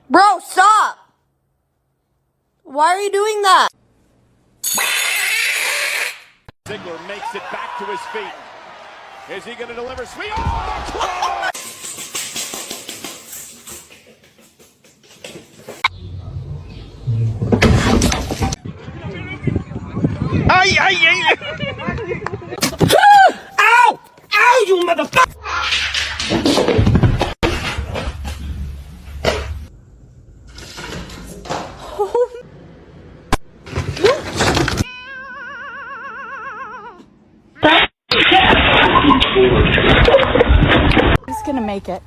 Bro, stop! Why are you doing that? Ziegler makes it back to his feet. Is he going to deliver sweet? Oh! Ay, ay, ay! Ow! Ow, you motherfucker! He's gonna make it.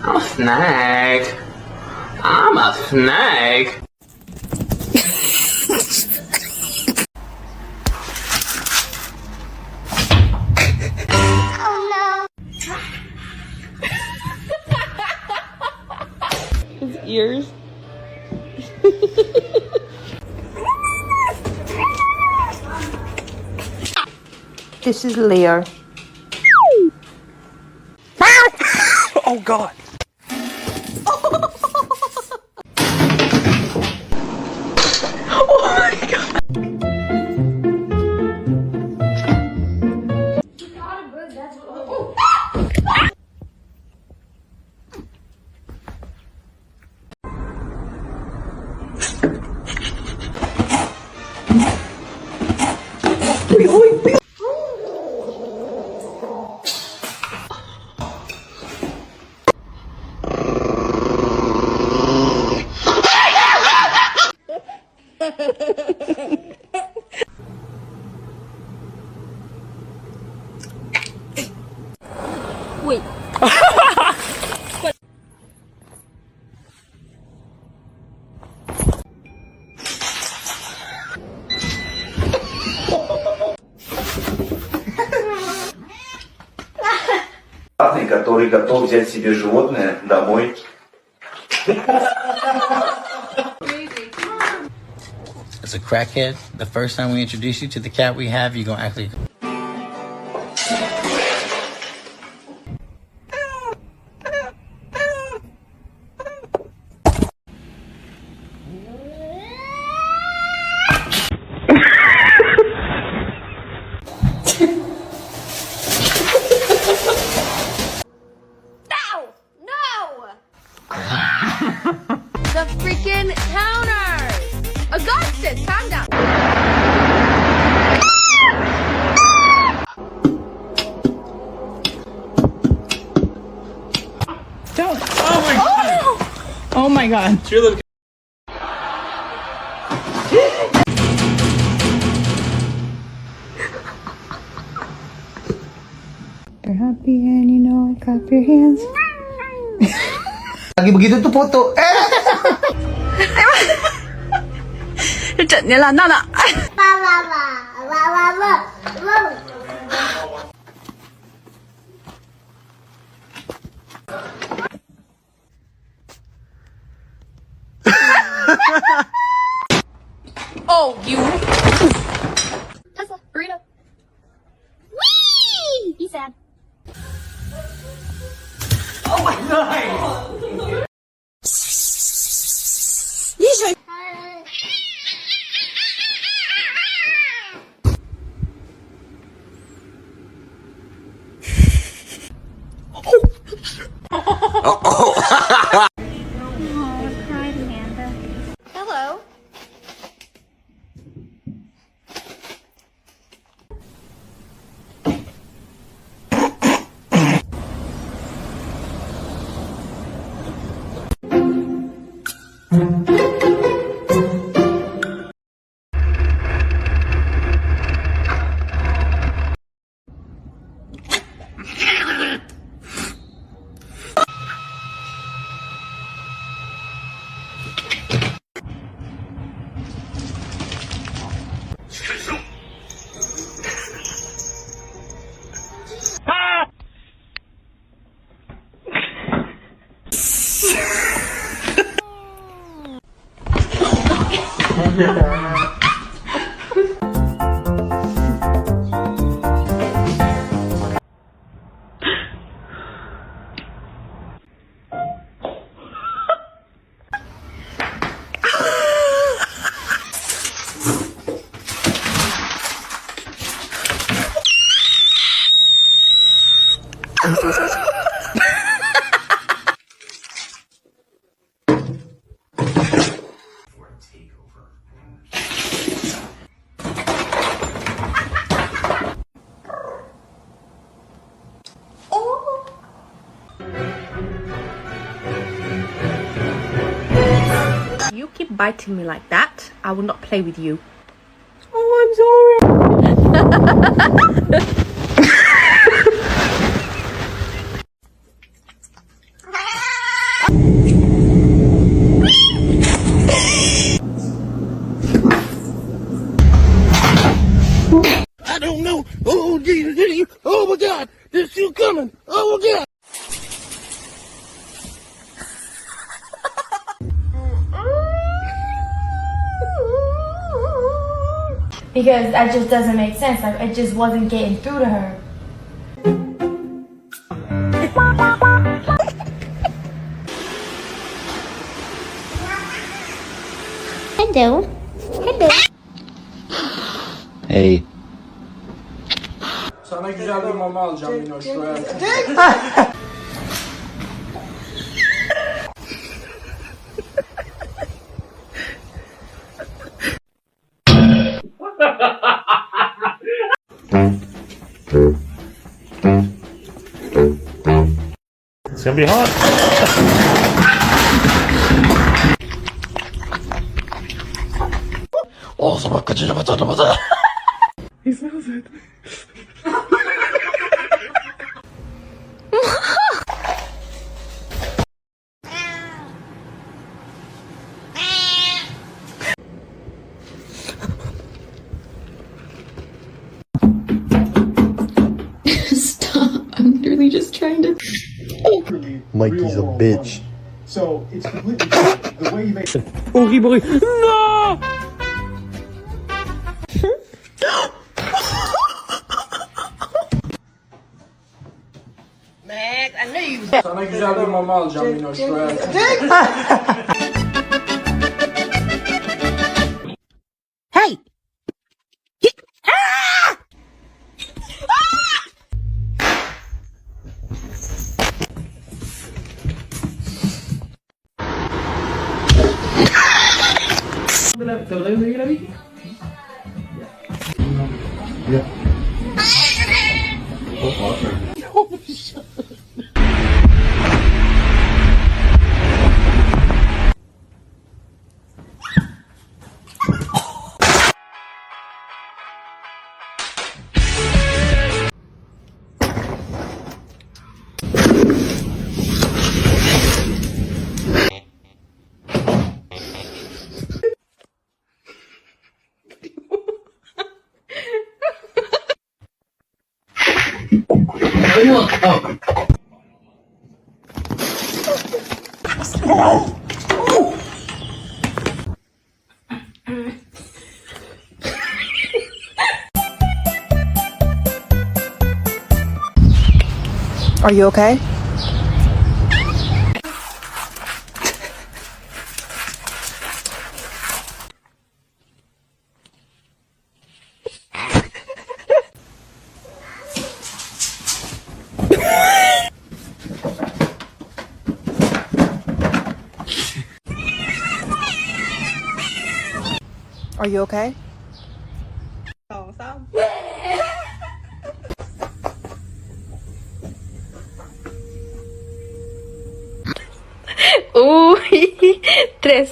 I'm a snake. I'm a snake. Oh no. His ears. This is Leo. Oh, God. Oh my God. Wait. Который готов взять себе животное домой. As a crackhead, the first time we introduce you to the cat we have, you're gonna actually. The freaking counter! Augustus, calm down. Don't. Oh my God. Oh my God. You're happy and you know it. Clap your hands. Lagi begitu tuh foto. Nila, Nana. Oh, you. Tesla, burrito. Whee! Be sad. Oh, my God! Hello. You keep biting me like that, I will not play with you. Oh, I'm sorry. I don't know. Oh, Jesus. Oh, my God. There's still coming. Oh, my God. Because that just doesn't make sense. Like, it just wasn't getting through to her. Hello. Hello. Hey. Sana güzel bir mama alacağım Minoş. Şuraya. It's gonna be hot. Ağzıma bak kaçacağım atarım. He smells it. Stop. I'm literally just trying to. Mikey's a bitch. So it's completely the way you make it. Horrible. No! Sana güzel bir mama alacağım Minoş. Şuraya. Hey! Are you okay? Are you okay? Tres.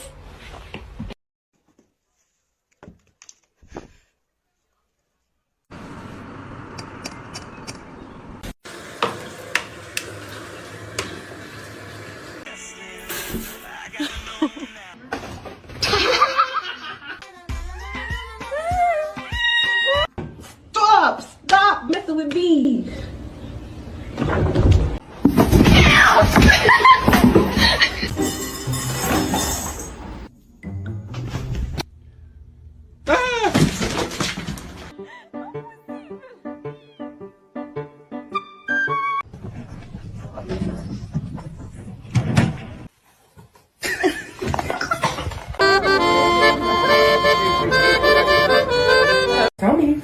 Stop messing with me. Tony.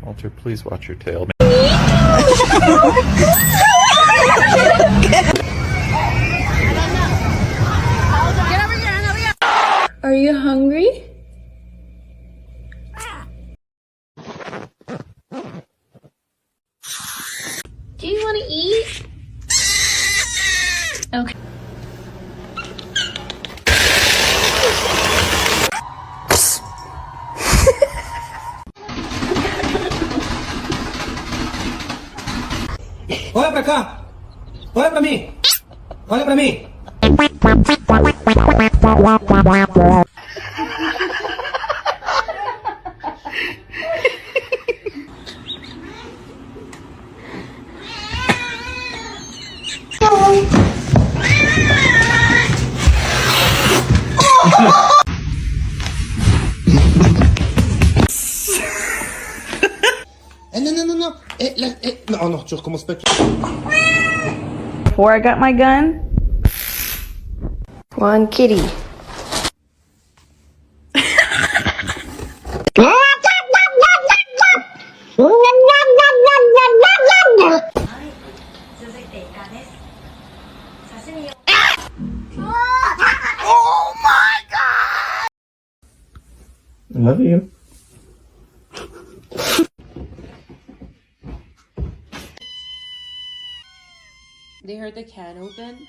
Walter, please watch your tail. Are you hungry? Do you want to eat? Okay. Olha pra cá! Olha pra mim! Olha pra mim! Non. No, no, tu recommences pas. Before I got my gun, one kitty. Oh my God! I love you. They heard the can open.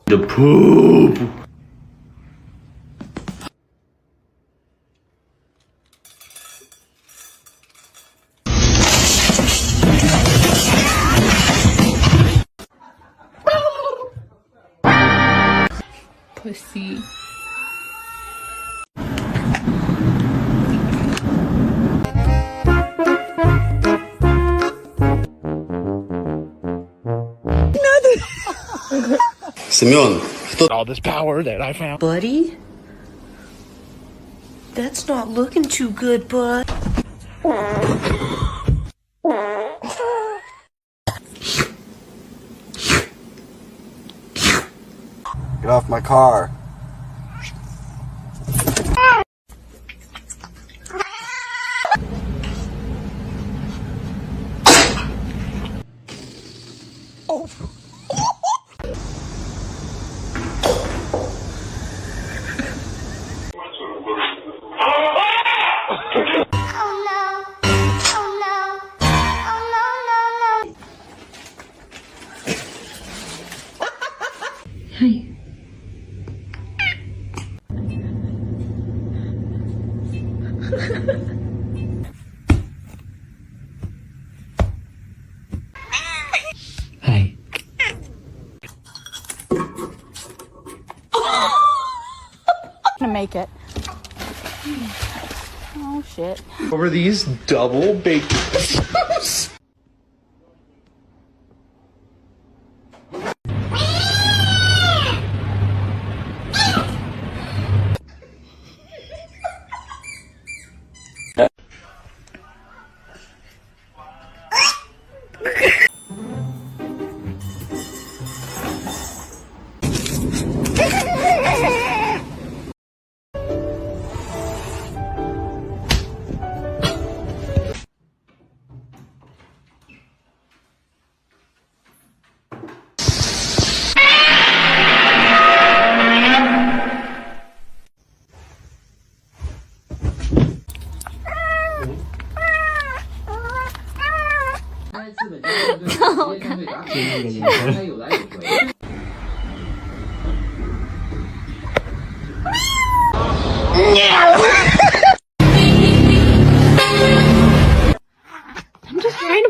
The poop. Pussy. Semyon, all this power that I found. Buddy? That's not looking too good, bud. Get off my car. Hi. Hi. Gonna make it. Oh shit. Over these double baked.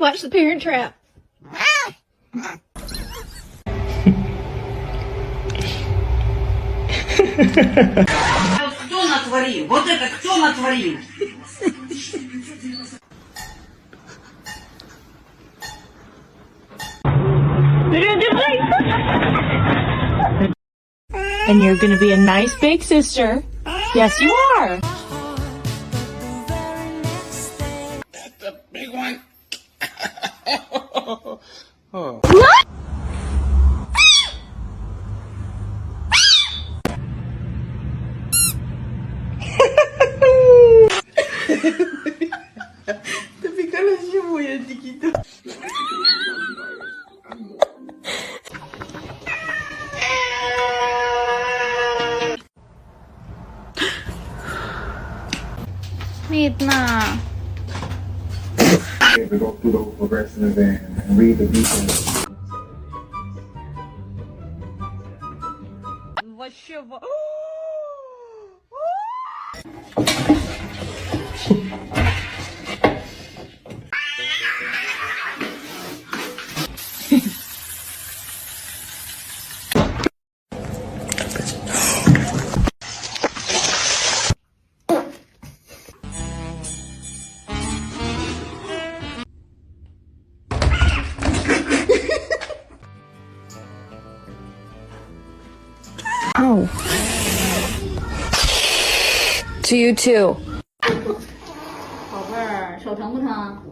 watch The Parent Trap. Кто натворил? Вот это кто натворил? And you're gonna be a nice big sister. Yes, you are. That's a big one. Oh. Te pica los muy chiquito. Midna. To go through those progressives and read the details. Oh. To you too. 宝贝儿，手疼不疼？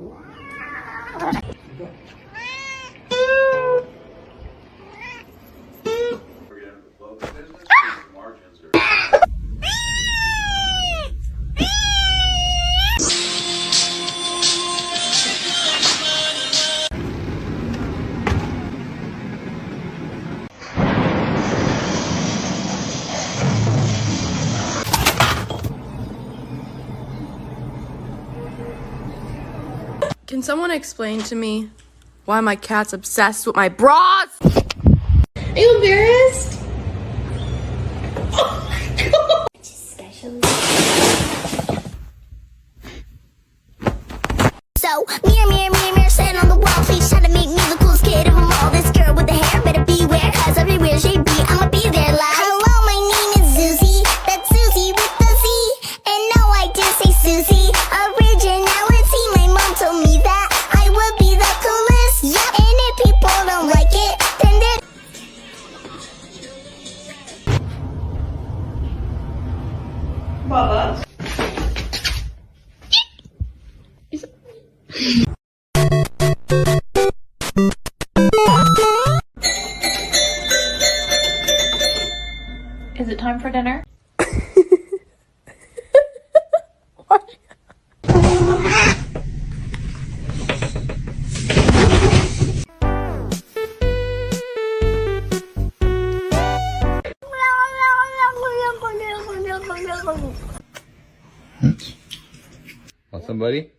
Can someone explain to me why my cat's obsessed with my bras? Are you embarrassed? So, mirror, mirror, mirror, mirror, stand on the wall. Please try to make me the coolest kid of them all. This girl with the hair better beware, cause everywhere she be, I'ma be there like. Hello, my name is Susie. That's Susie with the Z. And no, I did say Susie. Originality, my mom told me that I would be the coolest. Yep. And if people don't like it, then they're Baba. Is it time for dinner? Want somebody?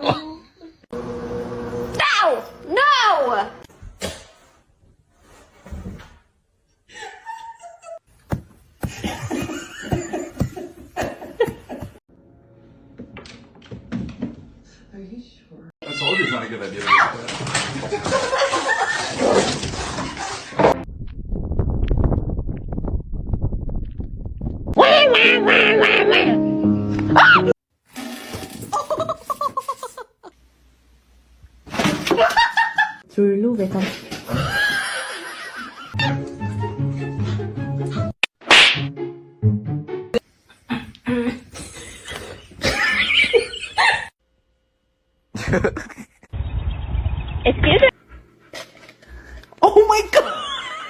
No! No! I told you it's not a good idea. 둘로 외관. Excuse me?